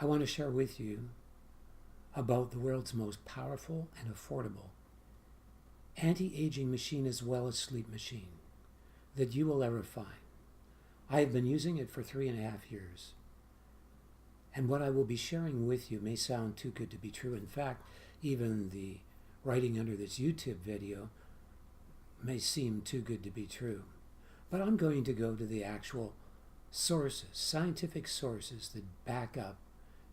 I want to share with you about the world's most powerful and affordable anti-aging machine as well as sleep machine that you will ever find. I have been using it for 3.5 years. And what I will be sharing with you may sound too good to be true. In fact, even the writing under this YouTube video may seem too good to be true. But I'm going to go to the actual sources, scientific sources that back up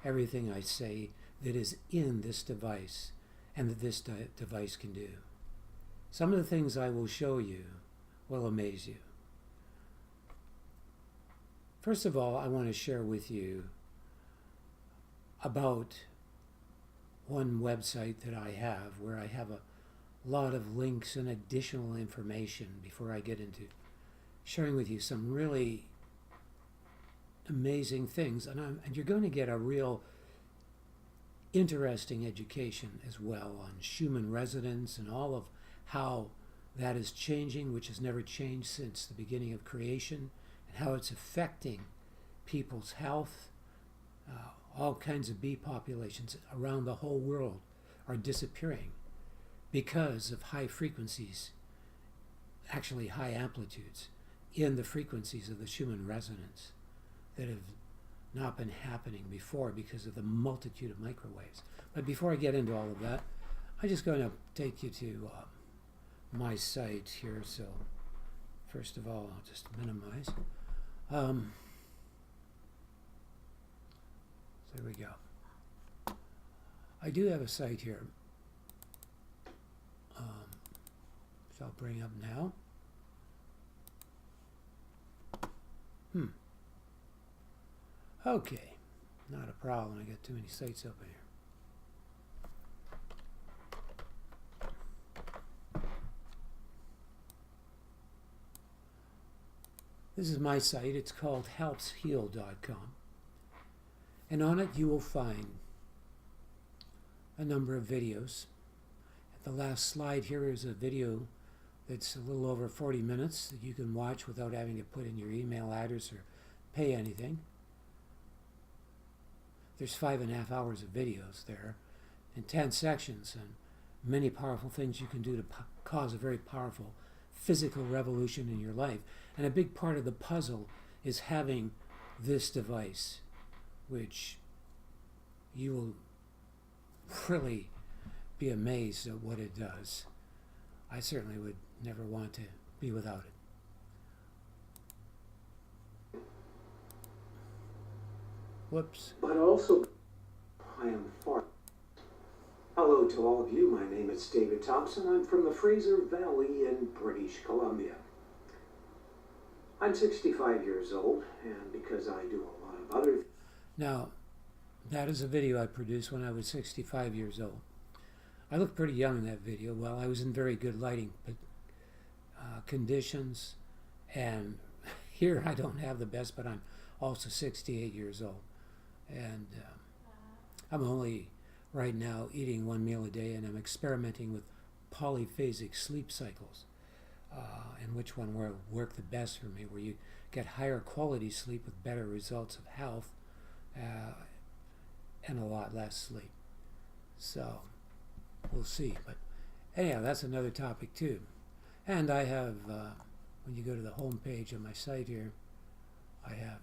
everything I say that is in this device and that this device can do. Some of the things I will show you will amaze you. First of all, I want to share with you about one website that I have where I have a lot of links and additional information before I get into sharing with you some really amazing things. And you're going to get a real interesting education as well on Schumann resonance and all of how that is changing, which has never changed since the beginning of creation, and how it's affecting people's health. All kinds of bee populations around the whole world are disappearing because of high frequencies, actually high amplitudes, in the frequencies of the Schumann resonance that have not been happening before because of the multitude of microwaves. But before I get into all of that, I'm just going to take you to my site here. So first of all, I'll just minimize. There we go. I do have a site here, so I'll bring up now. Okay, not a problem. I got too many sites open here. This is my site. It's called helpsheal.com. And on it you will find a number of videos. The last slide here is a video that's a little over 40 minutes that you can watch without having to put in your email address or pay anything. There's 5.5 hours of videos there in 10 sections and many powerful things you can do to cause a very powerful physical revolution in your life. And a big part of the puzzle is having this device, which you will really be amazed at what it does. I certainly would never want to be without it. Whoops. But also, I am far. Hello to all of you. My name is David Thompson. I'm from the Fraser Valley in British Columbia. I'm 65 years old, and because I do a lot of other... Now, that is a video I produced when I was 65 years old. I looked pretty young in that video. Well, I was in very good lighting conditions, and here I don't have the best, but I'm also 68 years old. And I'm only right now eating 1 meal a day, and I'm experimenting with polyphasic sleep cycles, and which one will work the best for me, where you get higher quality sleep with better results of health and a lot less sleep. So we'll see. But anyhow, that's another topic too. And I have, when you go to the home page of my site here, I have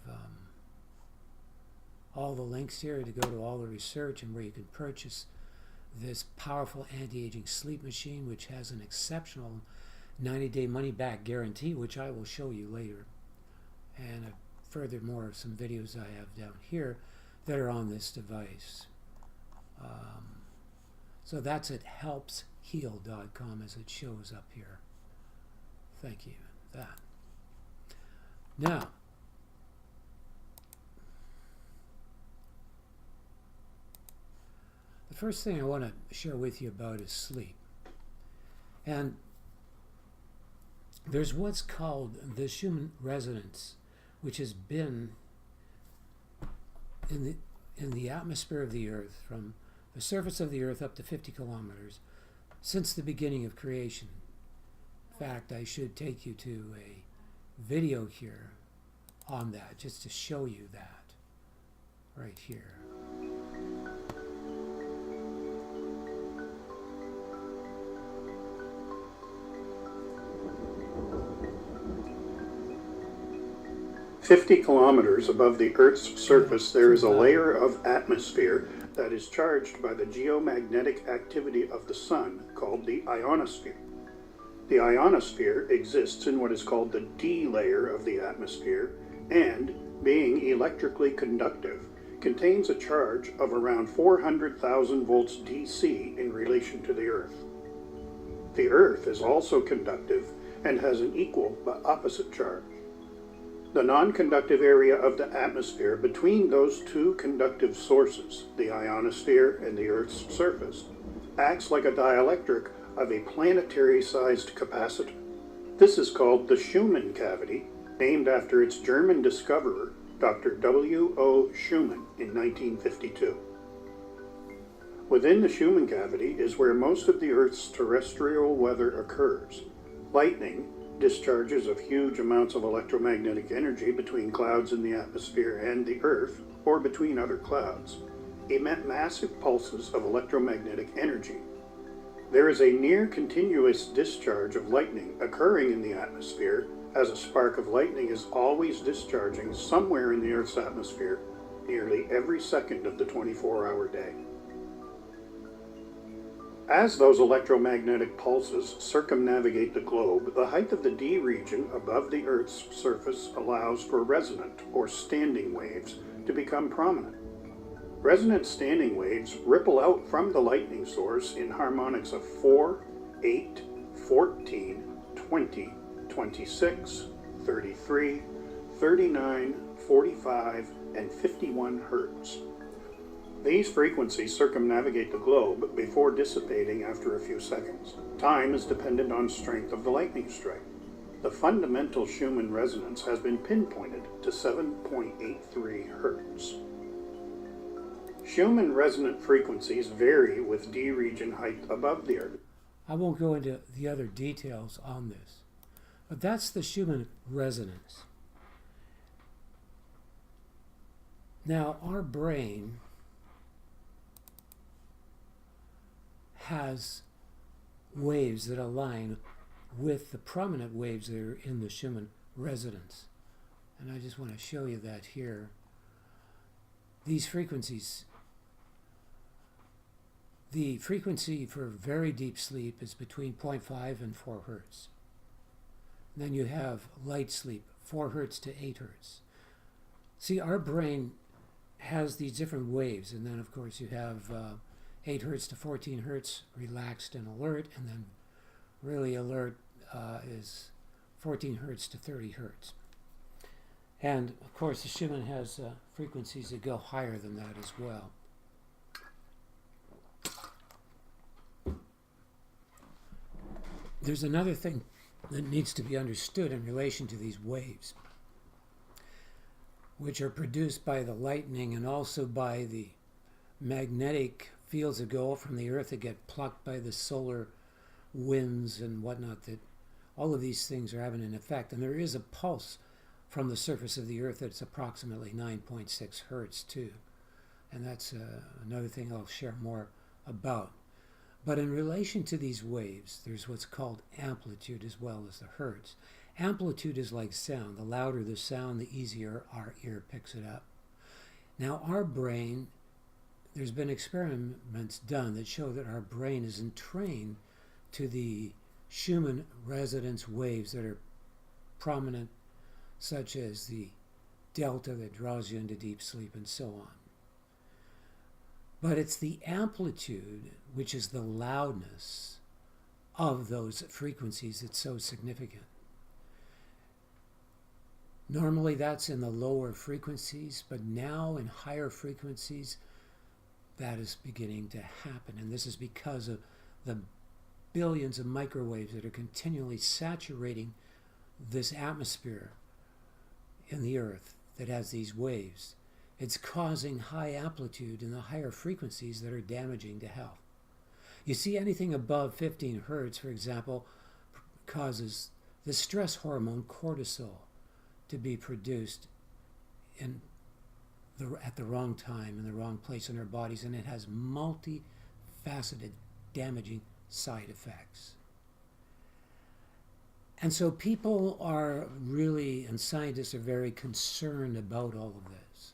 all the links here to go to all the research and where you can purchase this powerful anti-aging sleep machine, which has an exceptional 90-day money-back guarantee, which I will show you later. And furthermore, some videos I have down here that are on this device. So that's at helpsheal.com as it shows up here. Thank you for that. Now, the first thing I want to share with you about is sleep. And there's what's called the Schumann resonance, which has been in the atmosphere of the Earth, from the surface of the Earth up to 50 kilometers, since the beginning of creation. In fact, I should take you to a video here on that, just to show you that. right here. "50 kilometers above the Earth's surface, there is a layer of atmosphere that is charged by the geomagnetic activity of the Sun, called the ionosphere. The ionosphere exists in what is called the D layer of the atmosphere, and, being electrically conductive, contains a charge of around 400,000 volts DC in relation to the Earth. The Earth is also conductive and has an equal but opposite charge. The non-conductive area of the atmosphere between those two conductive sources, the ionosphere and the Earth's surface, acts like a dielectric of a planetary-sized capacitor. This is called the Schumann cavity, named after its German discoverer, Dr. W.O. Schumann, in 1952. Within the Schumann cavity is where most of the Earth's terrestrial weather occurs. Lightning, discharges of huge amounts of electromagnetic energy between clouds in the atmosphere and the Earth, or between other clouds, emit massive pulses of electromagnetic energy. There is a near continuous discharge of lightning occurring in the atmosphere, as a spark of lightning is always discharging somewhere in the Earth's atmosphere nearly every second of the 24-hour day. As those electromagnetic pulses circumnavigate the globe, the height of the D region above the Earth's surface allows for resonant or standing waves to become prominent. Resonant standing waves ripple out from the lightning source in harmonics of 4, 8, 14, 20, 26, 33, 39, 45, and 51 Hertz. These frequencies circumnavigate the globe before dissipating after a few seconds. Time is dependent on strength of the lightning strike. The fundamental Schumann resonance has been pinpointed to 7.83 Hertz. Schumann resonant frequencies vary with D region height above the Earth. I won't go into the other details on this, but that's the Schumann resonance. Now, our brain has waves that align with the prominent waves that are in the Schumann resonance. And I just want to show you that here. These frequencies, the frequency for very deep sleep is between 0.5 and 4 hertz. And then you have light sleep, 4 hertz to 8 hertz. See, our brain has these different waves, and then of course you have 8 hertz to 14 hertz, relaxed and alert, and then really alert is 14 hertz to 30 hertz. And of course the Schumann has frequencies that go higher than that as well. There's another thing that needs to be understood in relation to these waves, which are produced by the lightning and also by the magnetic fields that go up from the Earth that get plucked by the solar winds and whatnot. That all of these things are having an effect. And there is a pulse from the surface of the Earth that's approximately 9.6 hertz too. And that's another thing I'll share more about. But in relation to these waves, there's what's called amplitude as well as the hertz. Amplitude is like sound. The louder the sound, the easier our ear picks it up. Now our brain, there's been experiments done that show that our brain is entrained to the Schumann resonance waves that are prominent, such as the delta that draws you into deep sleep and so on. But it's the amplitude, which is the loudness of those frequencies, that's so significant. Normally that's in the lower frequencies, but now in higher frequencies, that is beginning to happen. And this is because of the billions of microwaves that are continually saturating this atmosphere in the Earth that has these waves. It's causing high amplitude in the higher frequencies that are damaging to health. You see, anything above 15 hertz, for example, causes the stress hormone cortisol to be produced in at the wrong time in the wrong place in our bodies, and it has multifaceted damaging side effects. And so people are really, and scientists are very concerned about all of this.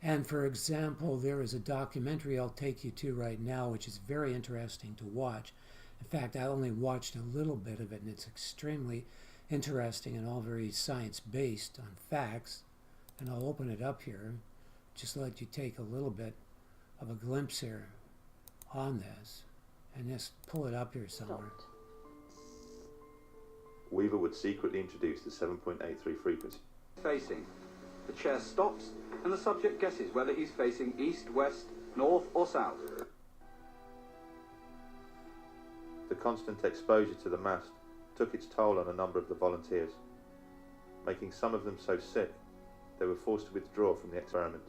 And for example, there is a documentary I'll take you to right now, which is very interesting to watch. In fact, I only watched a little bit of it, and it's extremely interesting and all very science-based on facts. And I'll open it up here, just let you take a little bit of a glimpse here on this, and just pull it up here somewhere. Weaver would secretly introduce the 7.83 frequency. Facing. The chair stops and the subject guesses whether he's facing east, west, north or south. The constant exposure to the mast took its toll on a number of the volunteers, making some of them so sick they were forced to withdraw from the experiment.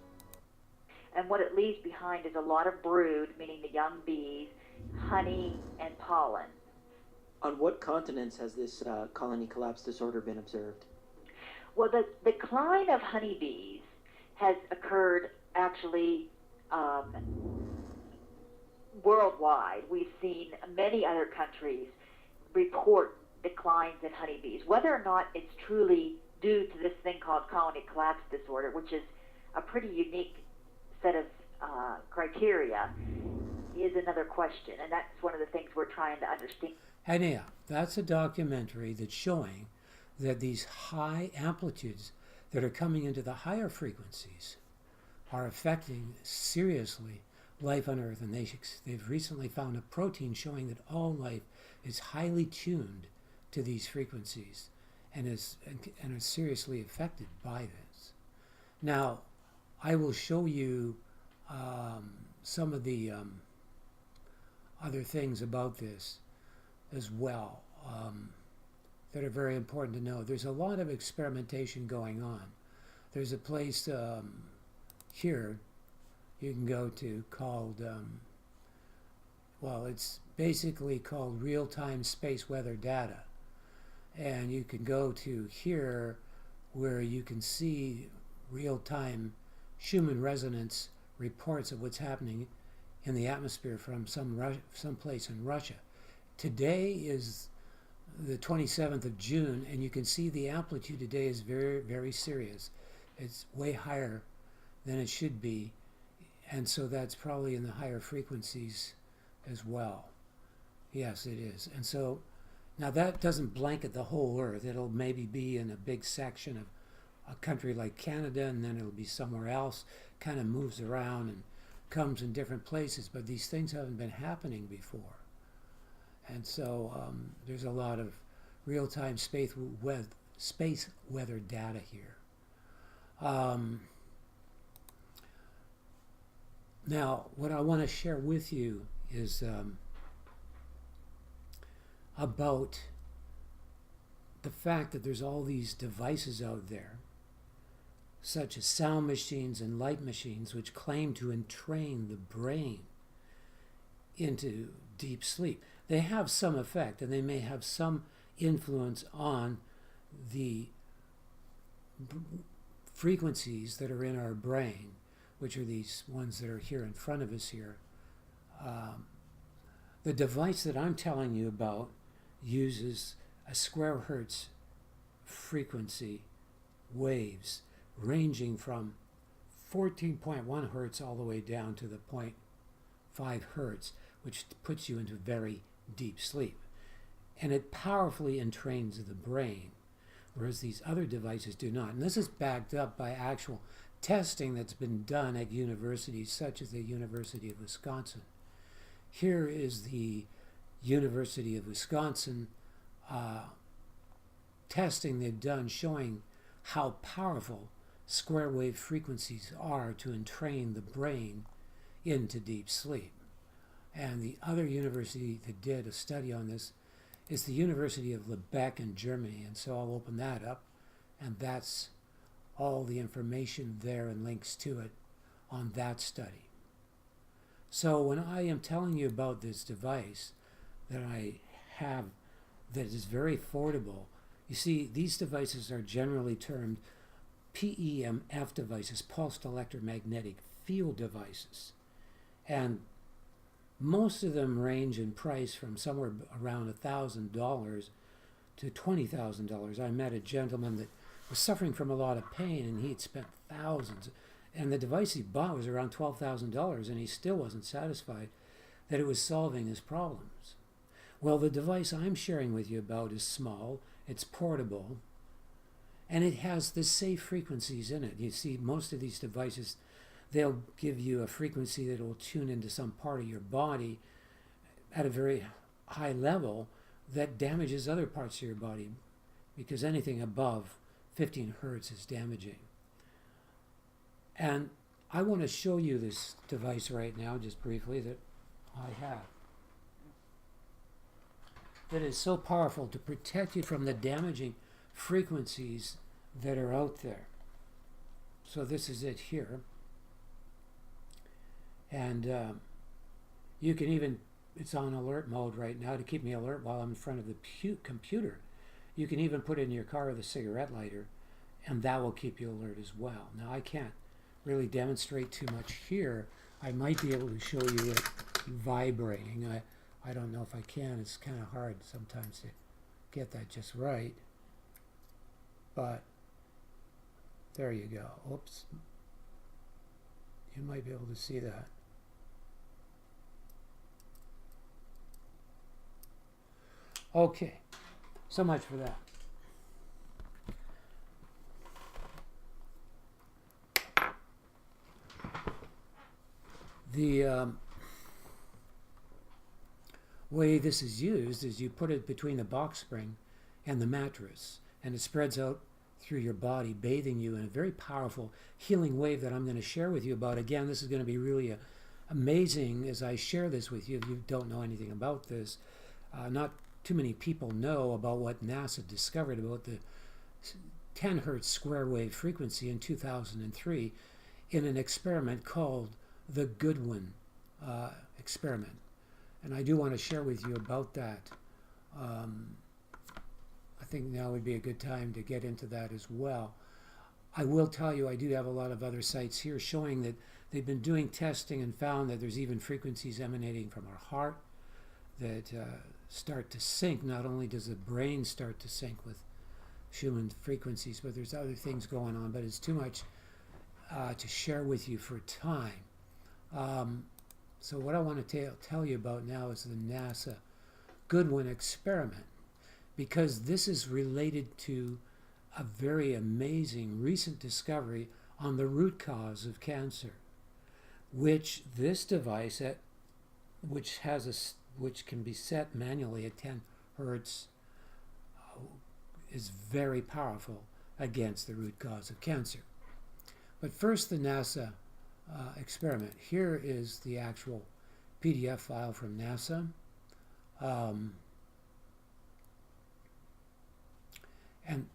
And what it leaves behind is a lot of brood, meaning the young bees, honey, and pollen. On what continents has this colony collapse disorder been observed? Well, the decline of honeybees has occurred actually worldwide. We've seen many other countries report declines in honeybees. Whether or not it's truly due to this thing called colony collapse disorder, which is a pretty unique set of criteria, is another question. And that's one of the things we're trying to understand. Anyhow, that's a documentary that's showing that these high amplitudes that are coming into the higher frequencies are affecting seriously life on Earth. And they've recently found a protein showing that all life is highly tuned to these frequencies and is seriously affected by this. Now, I will show you some of the other things about this as well that are very important to know. There's a lot of experimentation going on. There's a place here you can go to called, well, it's basically called real-time space weather data. And you can go to here where you can see real-time Schumann resonance reports of what's happening in the atmosphere from some place in Russia. Today is the 27th of June, and you can see the amplitude today is very, very serious. It's way higher than it should be, and so that's probably in the higher frequencies as well. Yes, it is. And so now that doesn't blanket the whole Earth. It'll maybe be in a big section of a country like Canada, and then it'll be somewhere else, kind of moves around and comes in different places, but these things haven't been happening before. And so there's a lot of real-time space weather data here. Now, what I want to share with you is about the fact that there's all these devices out there, such as sound machines and light machines, which claim to entrain the brain into deep sleep. They have some effect, and they may have some influence on the frequencies that are in our brain, which are these ones that are here in front of us here. The device that I'm telling you about uses a square hertz frequency waves ranging from 14.1 hertz all the way down to the 0.5 hertz, which puts you into very deep sleep. And it powerfully entrains the brain, whereas these other devices do not. And this is backed up by actual testing that's been done at universities such as the University of Wisconsin. Here is the University of Wisconsin testing they've done showing how powerful square wave frequencies are to entrain the brain into deep sleep. And the other university that did a study on this is the University of Lubeck in Germany. And so I'll open that up, and that's all the information there and links to it on that study. So when I am telling you about this device that I have that is very affordable, you see, these devices are generally termed PEMF devices, pulsed electromagnetic field devices. And most of them range in price from somewhere around $1,000 to $20,000. I met a gentleman that was suffering from a lot of pain, and he had spent thousands. And the device he bought was around $12,000, and he still wasn't satisfied that it was solving his problems. Well, the device I'm sharing with you about is small, it's portable, and it has the safe frequencies in it. You see, most of these devices, they'll give you a frequency that will tune into some part of your body at a very high level that damages other parts of your body, because anything above 15 hertz is damaging. And I want to show you this device right now, just briefly, that I have, that is so powerful to protect you from the damaging frequencies that are out there. So this is it here. And you can even, it's on alert mode right now to keep me alert while I'm in front of the computer. You can even put it in your car with a cigarette lighter, and that will keep you alert as well. Now, I can't really demonstrate too much here. I might be able to show you it vibrating. I don't know if I can. It's kind of hard sometimes to get that just right. But there you go. Oops. You might be able to see that. Okay, so much for that. The way this is used is you put it between the box spring and the mattress, and it spreads out through your body, bathing you in a very powerful healing wave that I'm going to share with you about. Again, this is going to be really amazing as I share this with you. If you don't know anything about this, not too many people know about what NASA discovered about the 10 hertz square wave frequency in 2003 in an experiment called the Goodwin experiment. And I do want to share with you about that. I think now would be a good time to get into that as well. I will tell you, I do have a lot of other sites here showing that they've been doing testing and found that there's even frequencies emanating from our heart that start to sync. Not only does the brain start to sync with human frequencies, but there's other things going on, but it's too much to share with you for time. So what I want to tell you about now is the NASA Goodwin experiment, because this is related to a very amazing recent discovery on the root cause of cancer, which this device, which can be set manually at 10 hertz, is very powerful against the root cause of cancer. But first, the NASA experiment. Here is the actual PDF file from NASA. And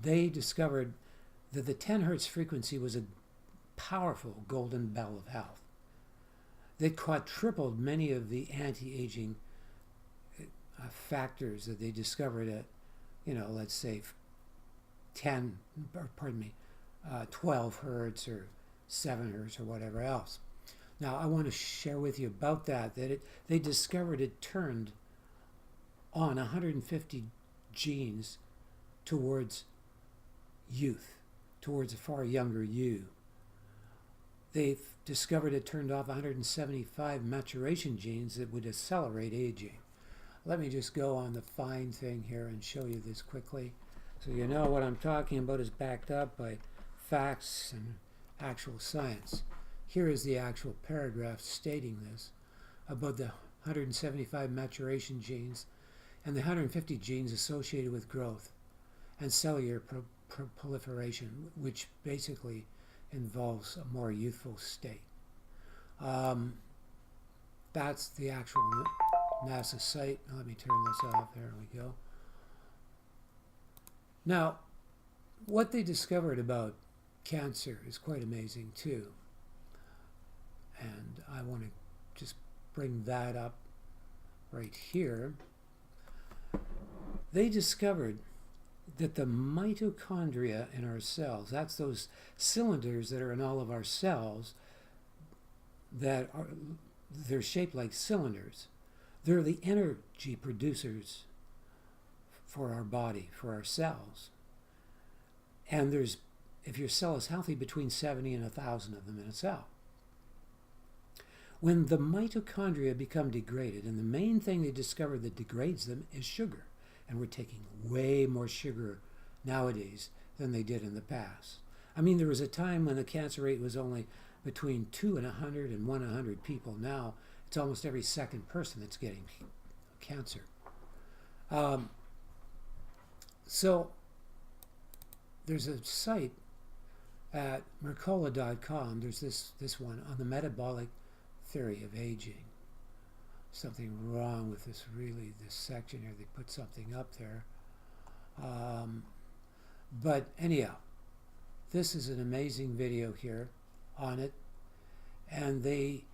they discovered that the 10 hertz frequency was a powerful golden bell of health. They quadrupled many of the anti-aging factors that they discovered at, let's say 12 hertz or 7 hertz or whatever else. Now, I want to share with you about that they discovered it turned on 150 genes towards youth, towards a far younger you. They've discovered it turned off 175 maturation genes that would accelerate aging. Let me just go on the fine thing here and show you this quickly, so you know what I'm talking about is backed up by facts and actual science. Here is the actual paragraph stating this about the 175 maturation genes and the 150 genes associated with growth and cellular proliferation, which basically involves a more youthful state. That's the actual NASA site. Let me turn this off. There we go. Now, what they discovered about cancer is quite amazing too. And I want to just bring that up right here. They discovered that the mitochondria in our cells, that's those cylinders that are in all of our cells they're shaped like cylinders. They're the energy producers for our body, for our cells. And there's, if your cell is healthy, between 70 and 1,000 of them in a cell. When the mitochondria become degraded, and the main thing they discover that degrades them is sugar. And we're taking way more sugar nowadays than they did in the past. I mean, there was a time when the cancer rate was only between 2 and 100 and 1 in 100 people. Now it's almost every second person that's getting cancer. So there's a site at Mercola.com. There's this one on the metabolic theory of aging. Something wrong with this section here. They put something up there. But anyhow, this is an amazing video here on it. And they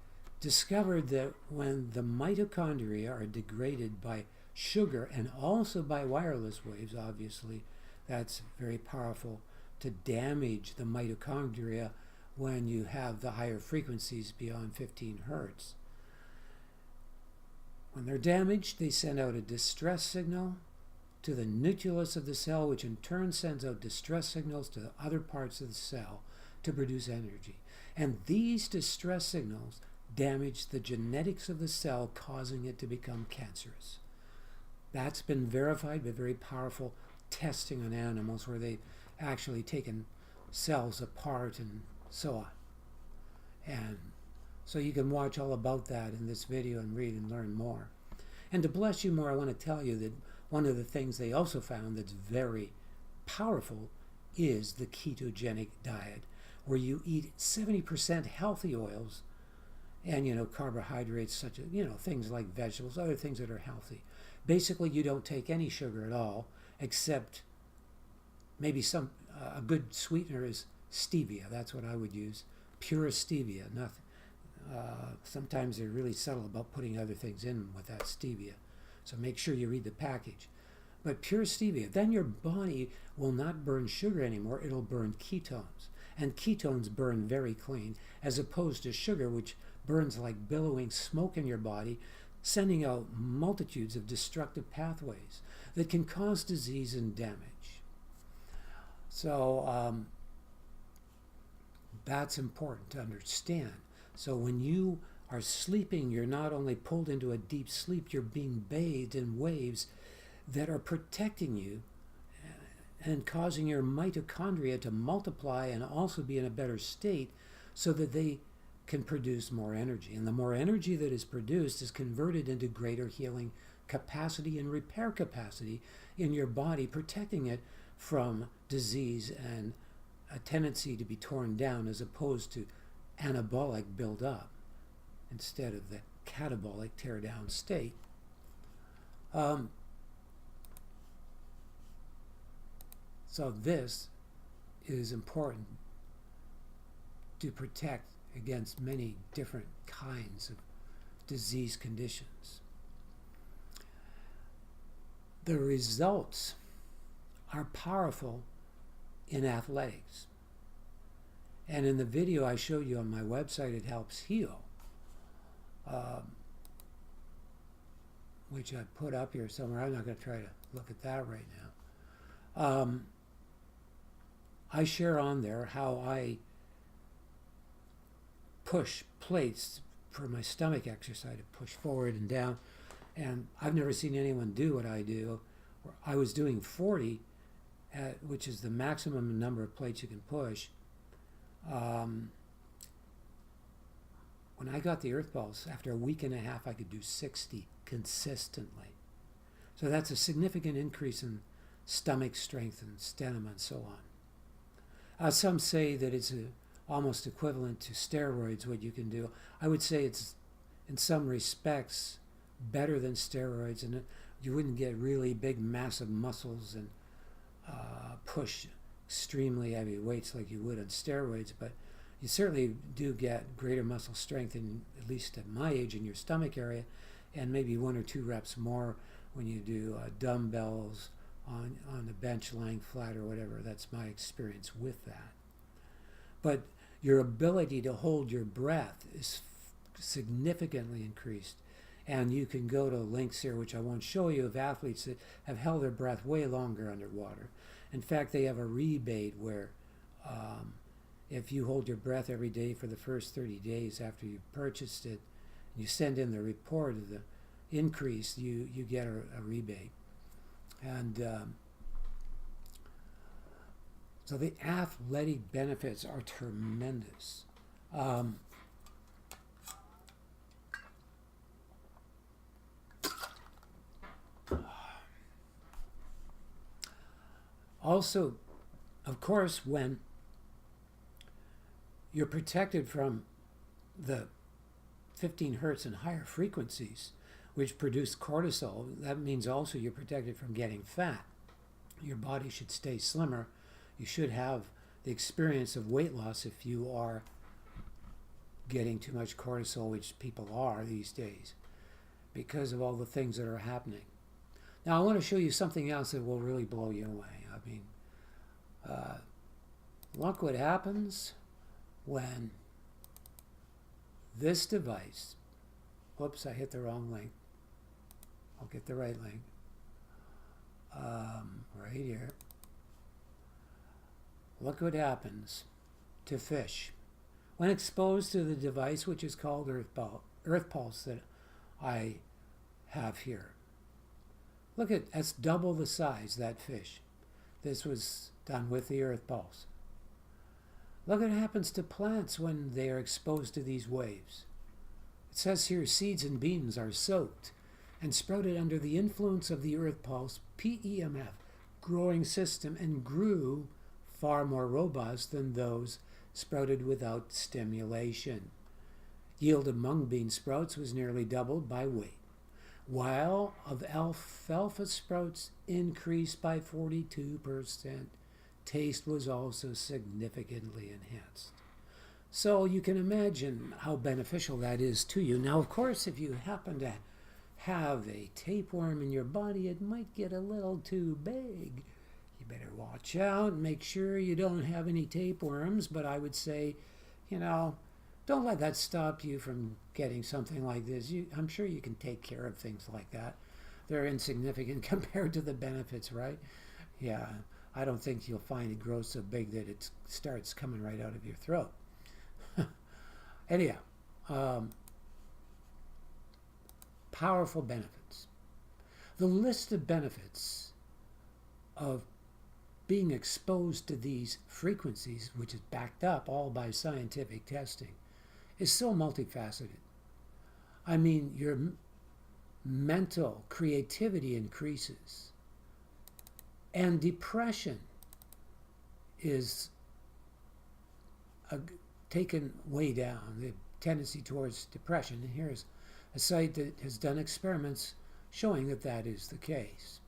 discovered that when the mitochondria are degraded by sugar and also by wireless waves, obviously, that's very powerful to damage the mitochondria when you have the higher frequencies beyond 15 hertz. When they're damaged, they send out a distress signal to the nucleus of the cell, which in turn sends out distress signals to the other parts of the cell to produce energy. And these distress signals damage the genetics of the cell, causing it to become cancerous. That's been verified by very powerful testing on animals where they've actually taken cells apart and so on. And so you can watch all about that in this video and read and learn more. And to bless you more, I want to tell you that one of the things they also found that's very powerful is the ketogenic diet, where you eat 70% healthy oils and, carbohydrates such as, things like vegetables, other things that are healthy. Basically, you don't take any sugar at all, except maybe a good sweetener is stevia. That's what I would use. Pure stevia, nothing. Sometimes they're really subtle about putting other things in with that stevia. So make sure you read the package. But pure stevia, then your body will not burn sugar anymore. It'll burn ketones. And ketones burn very clean, as opposed to sugar, which burns like billowing smoke in your body, sending out multitudes of destructive pathways that can cause disease and damage. So that's important to understand. So when you are sleeping, you're not only pulled into a deep sleep, you're being bathed in waves that are protecting you and causing your mitochondria to multiply and also be in a better state so that they can produce more energy. And the more energy that is produced is converted into greater healing capacity and repair capacity in your body, protecting it from disease and a tendency to be torn down, as opposed to anabolic build up instead of the catabolic tear down state. So this is important to protect against many different kinds of disease conditions. The results are powerful in athletics. And in the video I showed you on my website, It Helps Heal, which I put up here somewhere. I'm not going to try to look at that right now. I share on there how I push plates for my stomach exercise, to push forward and down. And I've never seen anyone do what I do. I was doing 40, which is the maximum number of plates you can push. When I got the earth balls, after a week and a half, I could do 60 consistently. So that's a significant increase in stomach strength and stamina and so on. Some say that it's almost equivalent to steroids, what you can do. I would say it's, in some respects, better than steroids, and you wouldn't get really big, massive muscles and push extremely heavy weights like you would on steroids, but you certainly do get greater muscle strength, at least at my age, in your stomach area, and maybe 1 or 2 reps more when you do dumbbells on the bench lying flat or whatever. That's my experience with that. But your ability to hold your breath is significantly increased. And you can go to links here, which I won't show you, of athletes that have held their breath way longer underwater. In fact, they have a rebate where if you hold your breath every day for the first 30 days after you purchased it, you send in the report of the increase, you get a rebate. And so the athletic benefits are tremendous. Also, of course, when you're protected from the 15 hertz and higher frequencies, which produce cortisol, that means also you're protected from getting fat. Your body should stay slimmer. You should have the experience of weight loss if you are getting too much cortisol, which people are these days, because of all the things that are happening. Now, I want to show you something else that will really blow you away. I mean, look what happens when this device, whoops, I hit the wrong link. I'll get the right link. Right here. Look what happens to fish when exposed to the device, which is called Earth Pulse that I have here. Look at, that's double the size, that fish. This was done with the Earth Pulse. Look what happens to plants when they are exposed to these waves. It says here seeds and beans are soaked and sprouted under the influence of the Earth Pulse PEMF growing system and grew far more robust than those sprouted without stimulation. Yield of mung bean sprouts was nearly doubled by weight, while of alfalfa sprouts increased by 42%. Taste was also significantly enhanced. So you can imagine how beneficial that is to you. Now, of course, if you happen to have a tapeworm in your body, it might get a little too big. You better watch out and make sure you don't have any tapeworms, but I would say, don't let that stop you from getting something like this. I'm sure you can take care of things like that. They're insignificant compared to the benefits, right? Yeah, I don't think you'll find it grows so big that it starts coming right out of your throat. Anyhow, powerful benefits. The list of benefits of being exposed to these frequencies, which is backed up all by scientific testing, is so multifaceted. I mean, your mental creativity increases, and depression is taken way down, the tendency towards depression. And here's a site that has done experiments showing that that is the case.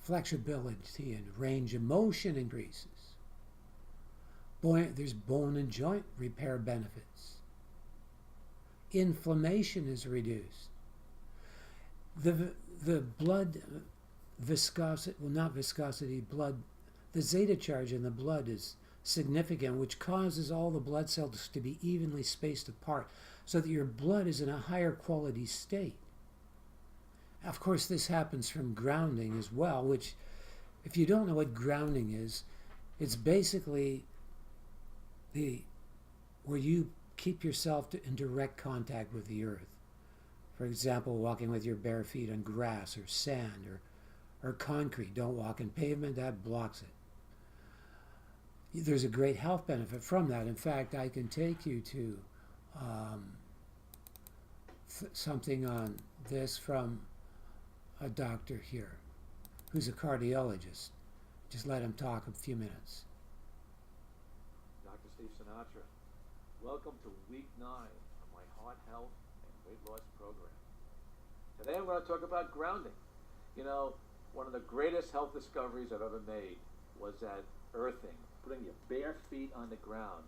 Flexibility and range of motion increases. There's bone and joint repair benefits. Inflammation is reduced. The blood viscosity, well, not viscosity, blood, the zeta charge in the blood is significant, which causes all the blood cells to be evenly spaced apart so that your blood is in a higher quality state. Of course, this happens from grounding as well, which, if you don't know what grounding is, it's basically where you keep yourself in direct contact with the earth. For example, walking with your bare feet on grass or sand or concrete. Don't walk in pavement, that blocks it. There's a great health benefit from that. In fact, I can take you to something on this from a doctor here who's a cardiologist. Just let him talk a few minutes. Dr. Steve Sinatra, welcome to week 9 of my heart health and weight loss program. Today I'm going to talk about grounding. One of the greatest health discoveries I've ever made was that earthing, putting your bare feet on the ground,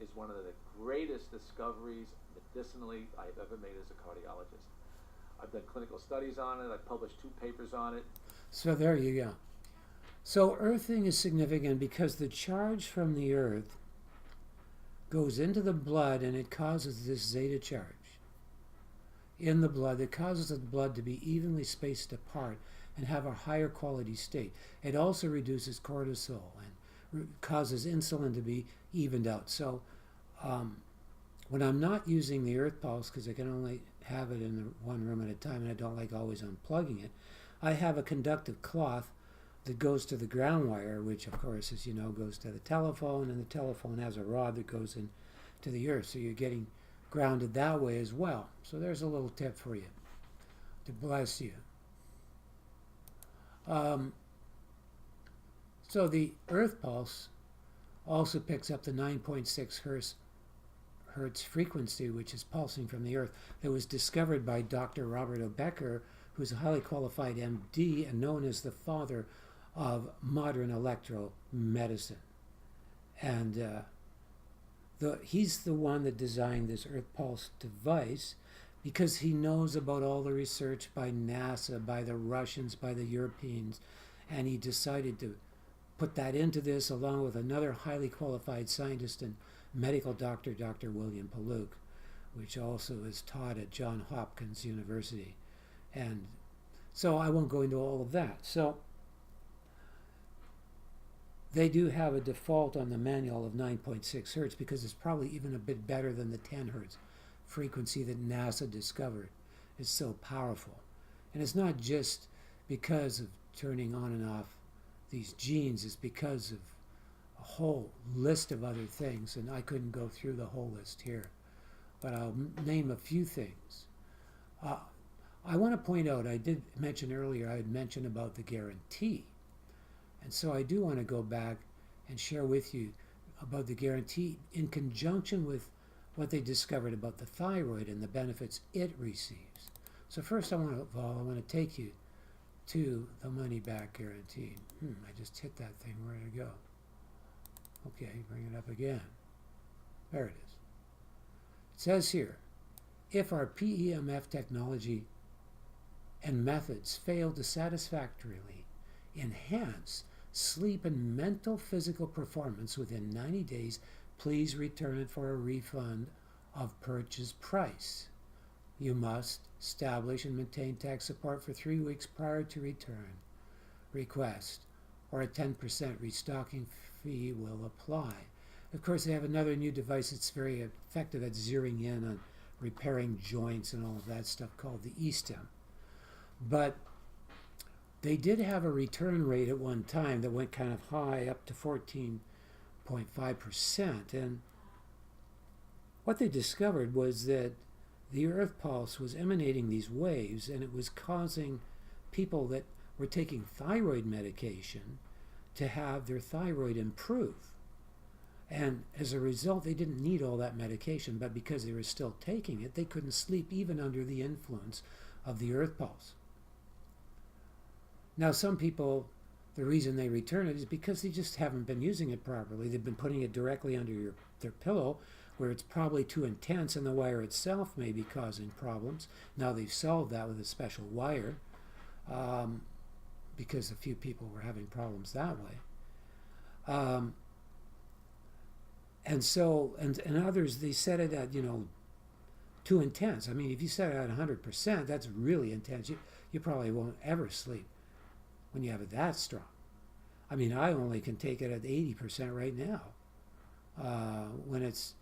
is one of the greatest discoveries medicinally I've ever made as a cardiologist. I've done clinical studies on it. I've published 2 papers on it. So there you go. So earthing is significant because the charge from the earth goes into the blood and it causes this zeta charge in the blood that causes the blood to be evenly spaced apart and have a higher quality state. It also reduces cortisol and causes insulin to be evened out. So when I'm not using the earth pulse, because I can only have it in one room at a time and I don't like always unplugging it, I have a conductive cloth that goes to the ground wire, which of course, as you know, goes to the telephone, and the telephone has a rod that goes in to the earth, so you're getting grounded that way as well. So there's a little tip for you to bless you. So the earth pulse also picks up the 9.6 hertz frequency, which is pulsing from the earth, that was discovered by Dr. Robert O. Becker, who's a highly qualified MD and known as the father of modern electromedicine. And he's the one that designed this earth pulse device because he knows about all the research by NASA, by the Russians, by the Europeans, and he decided to put that into this along with another highly qualified scientist and medical doctor, Dr. William Paluk, which also is taught at Johns Hopkins University. And so I won't go into all of that. So they do have a default on the manual of 9.6 hertz because it's probably even a bit better than the 10 hertz frequency that NASA discovered. It's so powerful. And it's not just because of turning on and off these genes, it's because of a whole list of other things, and I couldn't go through the whole list here, but I'll name a few things. I want to point out, I did mention earlier, I had mentioned about the guarantee. And so I do want to go back and share with you about the guarantee in conjunction with what they discovered about the thyroid and the benefits it receives. So first I want to take you to the money back guarantee. I just hit that thing. Where did it go? Okay, bring it up again. There it is. It says here, if our PEMF technology and methods fail to satisfactorily enhance sleep and mental physical performance within 90 days, please return it for a refund of purchase price. You must establish and maintain tech support for 3 weeks prior to return request, or a 10% restocking fee will apply. Of course, they have another new device that's very effective at zeroing in on repairing joints and all of that stuff called the eStem. But they did have a return rate at one time that went kind of high, up to 14.5%. And what they discovered was that the earth pulse was emanating these waves, and it was causing people that were taking thyroid medication to have their thyroid improve. And as a result, they didn't need all that medication, but because they were still taking it, they couldn't sleep even under the influence of the earth pulse. Now, some people, the reason they return it is because they just haven't been using it properly. They've been putting it directly under their pillow, where it's probably too intense, and the wire itself may be causing problems. Now they've solved that with a special wire, because a few people were having problems that way. And others, they set it at, too intense. I mean, if you set it at 100%, that's really intense. You probably won't ever sleep when you have it that strong. I mean, I only can take it at 80% right now. When it's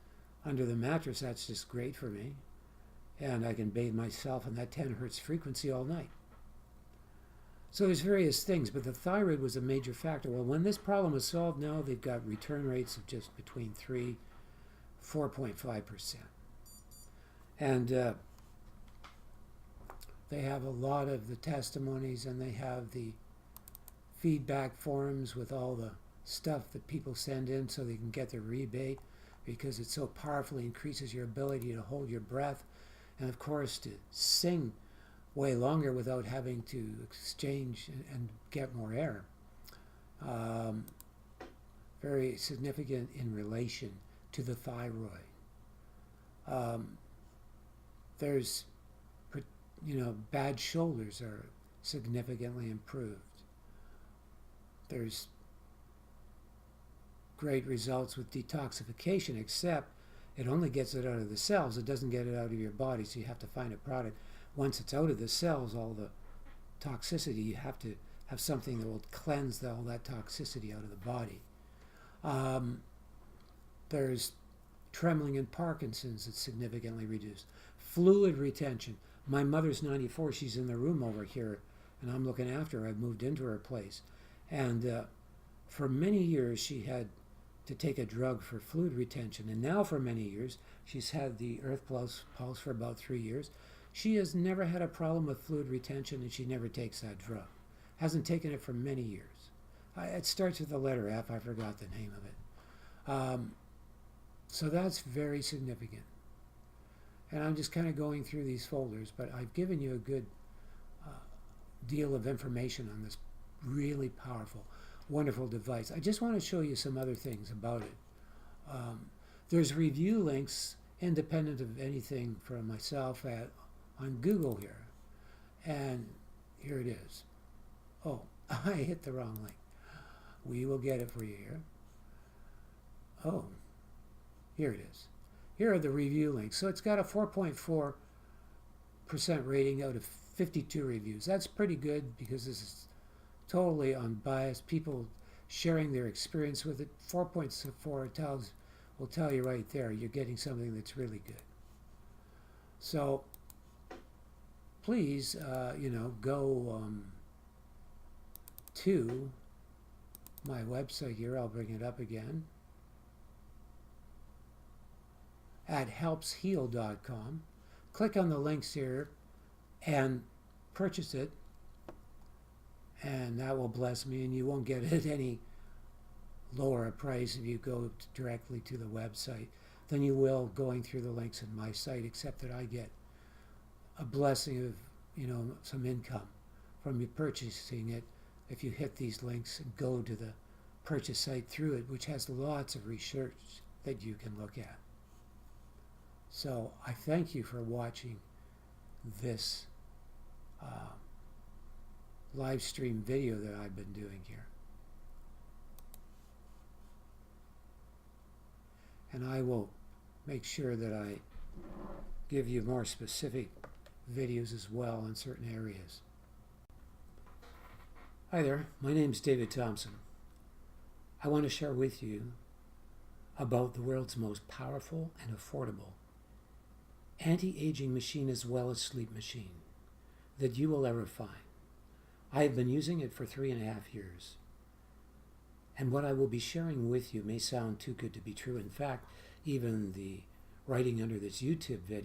under the mattress, that's just great for me. And I can bathe myself in that 10 hertz frequency all night. So there's various things, but the thyroid was a major factor. Well, when this problem is solved now, they've got return rates of just between 4.5%. And they have a lot of the testimonies, and they have the feedback forums with all the stuff that people send in so they can get their rebate, because it so powerfully increases your ability to hold your breath, and of course to sing way longer without having to exchange and get more air. Very significant in relation to the thyroid. There's bad shoulders are significantly improved. There's great results with detoxification, except it only gets it out of the cells. It doesn't get it out of your body, so you have to find a product. Once it's out of the cells, all the toxicity, you have to have something that will cleanse all that toxicity out of the body. There's trembling and Parkinson's that's significantly reduced. Fluid retention. My mother's 94. She's in the room over here, and I'm looking after her. I've moved into her place. And for many years, she had to take a drug for fluid retention. And now for many years, she's had the Earth Pulse for about 3 years. She has never had a problem with fluid retention, and she never takes that drug. Hasn't taken it for many years. It starts with the letter F. I forgot the name of it. So that's very significant. And I'm just kind of going through these folders, but I've given you a good deal of information on this really powerful, wonderful device. I just want to show you some other things about it. There's review links independent of anything from myself on Google here. And here it is. Oh, I hit the wrong link. We will get it for you here. Oh, here it is. Here are the review links. So it's got a 4.4% rating out of 52 reviews. That's pretty good because this is totally unbiased. People sharing their experience with it. 4.4 will tell you right there you're getting something that's really good. So please, go to my website here. I'll bring it up again. At helpsheal.com. Click on the links here and purchase it, and that will bless me, and you won't get it at any lower a price if you go directly to the website than you will going through the links in my site, except that I get a blessing of some income from you purchasing it if you hit these links and go to the purchase site through it, which has lots of research that you can look at. So I thank you for watching this live stream video that I've been doing here. And I will make sure that I give you more specific videos as well in certain areas. Hi there, my name is David Thompson. I want to share with you about the world's most powerful and affordable anti-aging machine as well as sleep machine that you will ever find. I have been using it for 3.5 years. And what I will be sharing with you may sound too good to be true. In fact, even the writing under this YouTube video